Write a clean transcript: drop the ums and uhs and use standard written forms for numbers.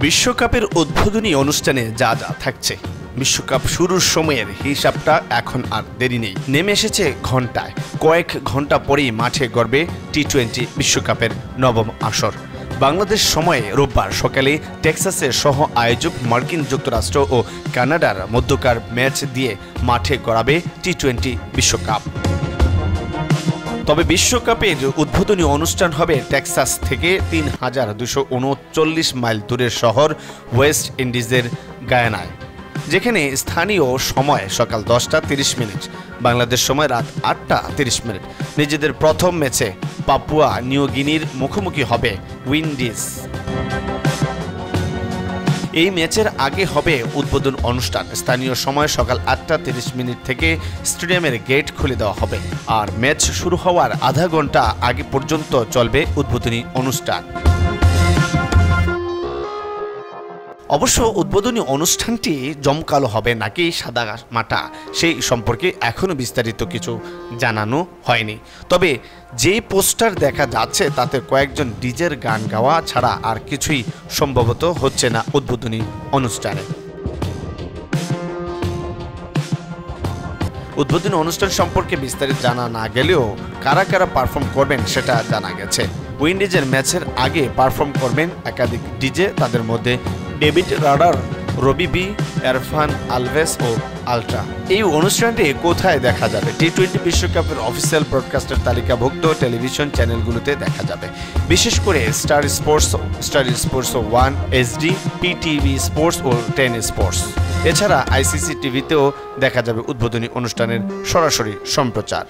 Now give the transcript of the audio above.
বিশ্বকাপের উদ্বোধনী অনুষ্ঠানে যা যা থাকছে, বিশ্বকাপ শুরুর সময়ের হিসাবটা এখন আর দেরি নেই। নেমে এসেছে ঘন্টায়, কয়েক ঘন্টা পরেই মাঠে গড়বে টি-20 বিশ্বকাপের নবম আসর। বাংলাদেশ সময়ে রোববার সকালে টেক্সাসের সহ আয়োজক মার্কিন যুক্তরাষ্ট্র ও কানাডার মধ্যকার ম্যাচ দিয়ে মাঠে গড়াবে টি-20 বিশ্বকাপ। তবে বিশ্বকাপের উদ্বোধনী অনুষ্ঠান হবে টেক্সাস থেকে ৩,২৩৯ মাইল দূরের শহর ওয়েস্ট ইন্ডিজের গায়ানায়, যেখানে স্থানীয় সময় সকাল 10টা 30 মিনিট, বাংলাদেশ সময় রাত 8টা 30 মিনিট। নিজেদের প্রথম ম্যাচে পাপুয়া নিউ গিনির মুখোমুখি হবে উইন্ডিজ। এই ম্যাচের আগে হবে উদ্বোধন অনুষ্ঠান। স্থানীয় সময় সকাল 8টা 30 মিনিট থেকে স্টেডিয়ামের গেট খুলে দেওয়া হবে, আর ম্যাচ শুরু হওয়ার আধা ঘন্টা আগে পর্যন্ত চলবে উদ্বোধনী অনুষ্ঠান। অবশ্য উদ্বোধনী অনুষ্ঠানটি জমকালো হবে নাকি সাদা মাটা, সেই সম্পর্কে এখনও বিস্তারিত কিছু জানানো হয়নি। তবে যে পোস্টার দেখা যাচ্ছে তাতে কয়েকজন ডিজের গান গাওয়া ছাড়া আর কিছুই সম্ভবত হচ্ছে না উদ্বোধনী অনুষ্ঠানে। উদ্বোধনী অনুষ্ঠান সম্পর্কে বিস্তারিত জানা না গেলেও কারা কারা পারফর্ম করবেন সেটা জানা গেছে। উইন্ডিজের ম্যাচের আগে পারফর্ম করবেন একাধিক ডিজে, তাদের মধ্যে ডেভিড রাডার, রবি বি, এরফান আলভেস ও আলট্রা। এই অনুষ্ঠানটি কোথায় দেখা যাবে? টি-20 বিশ্বকাপের অফিসিয়াল ব্রডকাস্টের তালিকাভুক্ত টেলিভিশন চ্যানেলগুলোতে দেখা যাবে, বিশেষ করে star sports 1 HD, PTV sports ও 10 স্পোর্টস। এছাড়া ICC টিভিতেও দেখা যাবে উদ্বোধনী অনুষ্ঠানের সরাসরি সম্প্রচার।